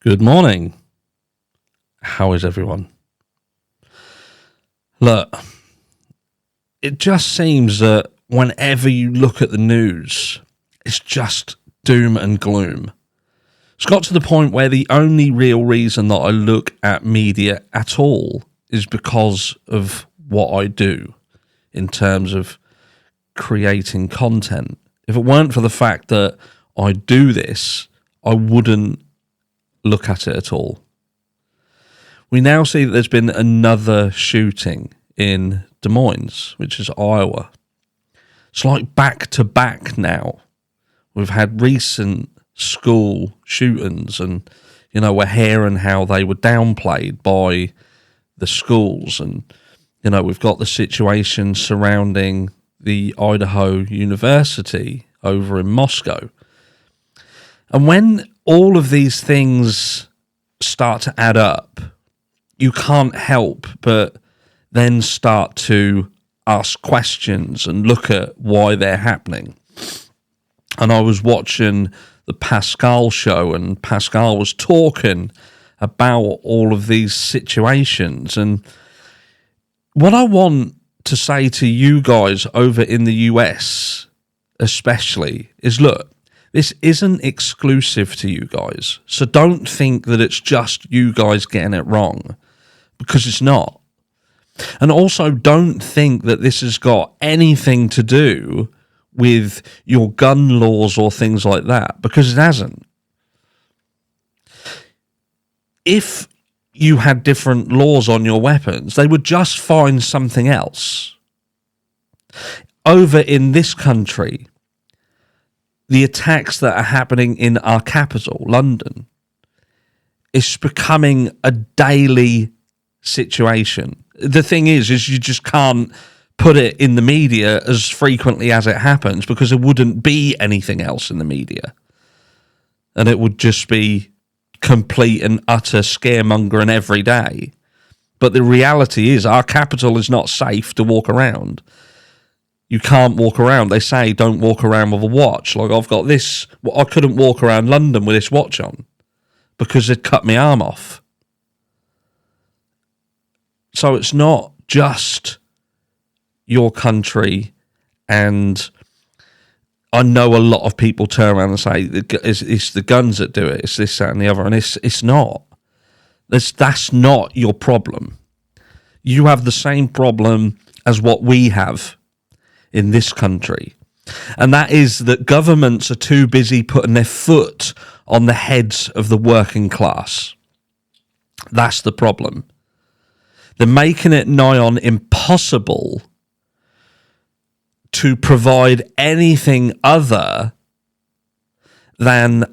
Good morning. How is everyone? Look, it just seems that whenever you look at the news, it's just doom and gloom. It's got to the point where the only real reason that I look at media at all is because of what I do in terms of creating content. If it weren't for the fact that I do this, I wouldn't look at it at all. We now see that there's been another shooting in Des Moines, which is Iowa. It's like back to back now. We've had recent school shootings and, we're hearing how they were downplayed by the schools. And, we've got the situation surrounding the Idaho University over in Moscow. And when all of these things start to add up, you can't help but then start to ask questions and look at why they're happening. And I was watching the Pascal show, and Pascal was talking about all of these situations. And what I want to say to you guys over in the US especially is, look, this isn't exclusive to you guys. So don't think that it's just you guys getting it wrong, because it's not. And also don't think that this has got anything to do with your gun laws or things like that, because it hasn't. If you had different laws on your weapons, they would just find something else. Over in this country, the attacks that are happening in our capital, London, is becoming a daily situation. The thing is you just can't put it in the media as frequently as it happens, because there wouldn't be anything else in the media. And it would just be complete and utter scaremongering every day. But the reality is our capital is not safe to walk around. You can't walk around. They say don't walk around with a watch. Like, I've got this. I couldn't walk around London with this watch on because they'd cut my arm off. So it's not just your country. And I know a lot of people turn around and say it's the guns that do it. It's this, that, and the other. And it's not. That's not your problem. You have the same problem as what we have in this country. And that is that governments are too busy putting their foot on the heads of the working class. That's the problem. They're making it nigh on impossible to provide anything other than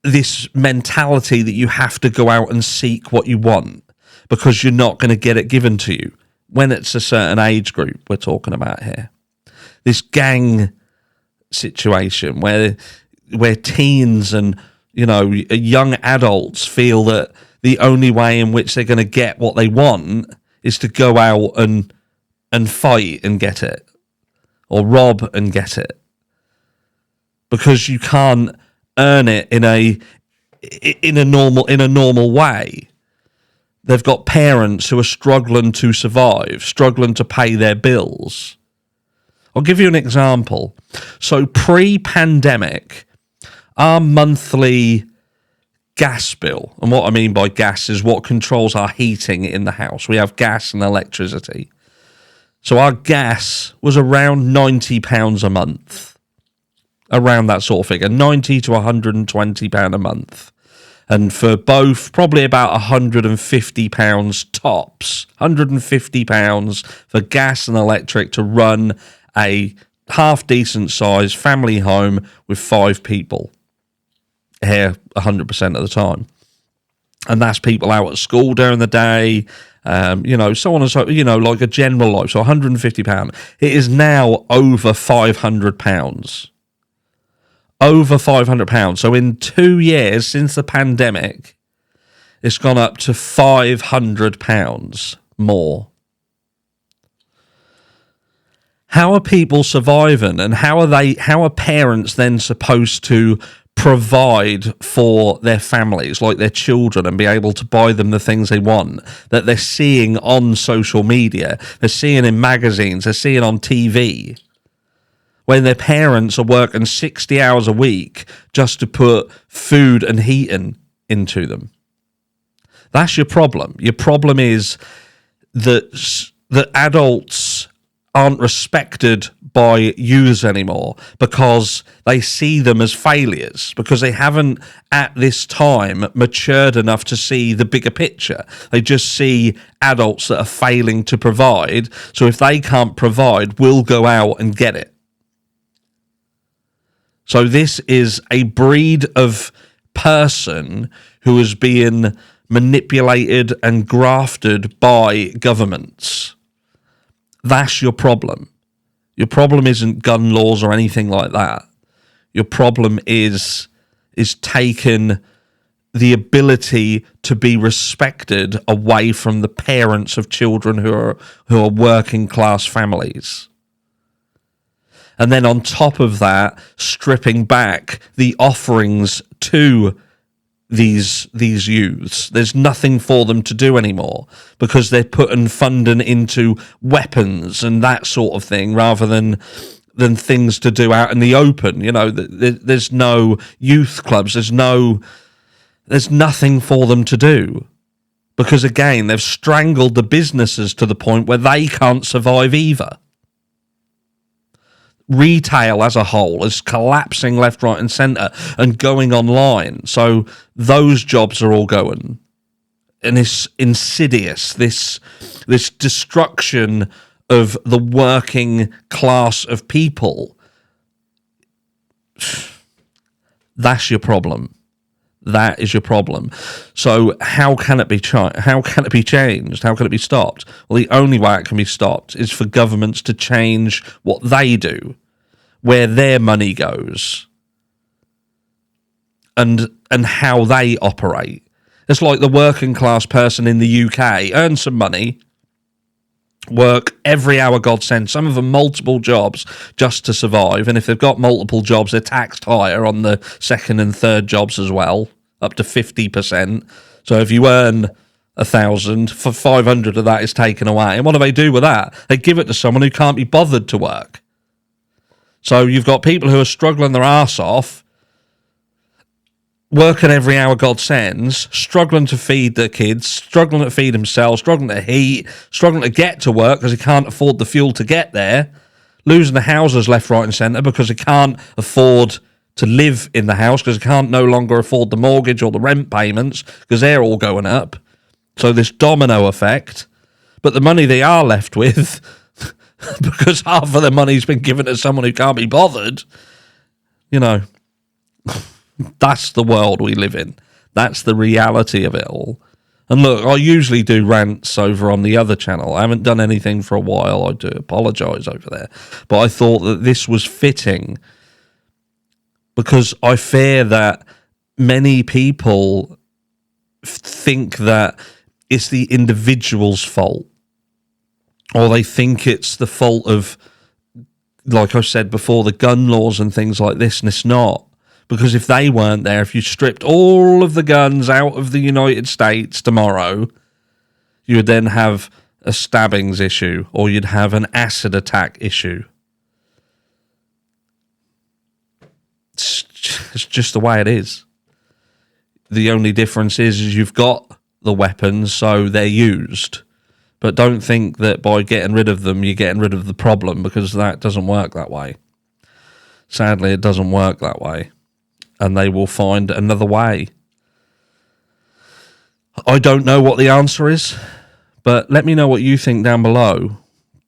this mentality that you have to go out and seek what you want, because you're not going to get it given to you when it's a certain age group we're talking about here. This gang situation where teens and young adults feel that the only way in which they're going to get what they want is to go out and fight and get it, or rob and get it, because you can't earn it in a normal way. They've got parents who are struggling to survive, struggling to pay their bills. I'll give you an example. So pre-pandemic, our monthly gas bill, and what I mean by gas is what controls our heating in the house. We have gas and electricity. So our gas was around £90 a month, around that sort of figure, £90 to £120 a month. And for both, probably about £150 tops, £150 for gas and electric to run a half-decent size family home with 5 people here 100% of the time. And that's people out at school during the day, so on and so, like a general life. So £150. It is now over £500. Over £500. So in 2 years since the pandemic, it's gone up to £500 more. How are people surviving, and how are parents then supposed to provide for their families, like their children, and be able to buy them the things they want, that they're seeing on social media, they're seeing in magazines, they're seeing on TV, when their parents are working 60 hours a week just to put food and heating into them. That's your problem. Your problem is that adults aren't respected by youths anymore because they see them as failures, because they haven't at this time matured enough to see the bigger picture. They just see adults that are failing to provide, so if they can't provide, we'll go out and get it. So this is a breed of person who is being manipulated and grafted by governments. That's your problem. Your problem isn't gun laws or anything like that. Your problem is taking the ability to be respected away from the parents of children who are working class families. And then on top of that, stripping back the offerings to these youths. There's nothing for them to do anymore because they're putting funding into weapons and that sort of thing rather than things to do out in the open. You know, there's no youth clubs. There's nothing for them to do because, again, they've strangled the businesses to the point where they can't survive either. Retail as a whole is collapsing left, right, and centre and going online. So those jobs are all going. And it's insidious, this destruction of the working class of people. That's your problem. That is your problem. So how can it be changed? How can it be stopped? Well, the only way it can be stopped is for governments to change what they do, where their money goes, and how they operate. It's like the working class person in the UK earn some money, work every hour God sends, some of them multiple jobs just to survive, and if they've got multiple jobs, they're taxed higher on the second and third jobs as well, up to 50%. So if you earn 1,000, for 500 of that is taken away. And what do they do with that? They give it to someone who can't be bothered to work. So you've got people who are struggling their arse off, working every hour God sends, struggling to feed their kids, struggling to feed themselves, struggling to heat, struggling to get to work because they can't afford the fuel to get there, losing the houses left, right and centre because they can't afford to live in the house because they can't no longer afford the mortgage or the rent payments because they're all going up. So this domino effect. But the money they are left with, because half of the money's been given to someone who can't be bothered, you know, that's the world we live in. That's the reality of it all. And look, I usually do rants over on the other channel. I haven't done anything for a while. I do apologise over there. But I thought that this was fitting because I fear that many people think that it's the individual's fault, or they think it's the fault of, like I said before, the gun laws and things like this, and it's not. Because if they weren't there, if you stripped all of the guns out of the United States tomorrow, you would then have a stabbings issue, or you'd have an acid attack issue. It's just the way it is. The only difference is you've got the weapons, so they're used. But don't think that by getting rid of them, you're getting rid of the problem, because that doesn't work that way. Sadly, it doesn't work that way. And they will find another way. I don't know what the answer is, but let me know what you think down below.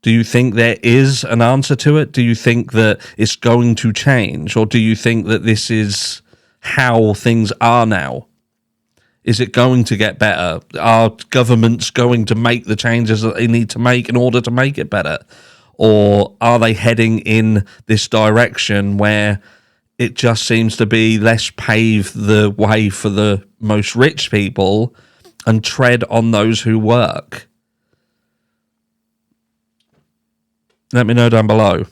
Do you think there is an answer to it? Do you think that it's going to change? Or do you think that this is how things are now? Is it going to get better? Are governments going to make the changes that they need to make in order to make it better? Or are they heading in this direction where it just seems to be let's pave the way for the most rich people and tread on those who work? Let me know down below,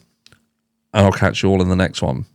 and I'll catch you all in the next one.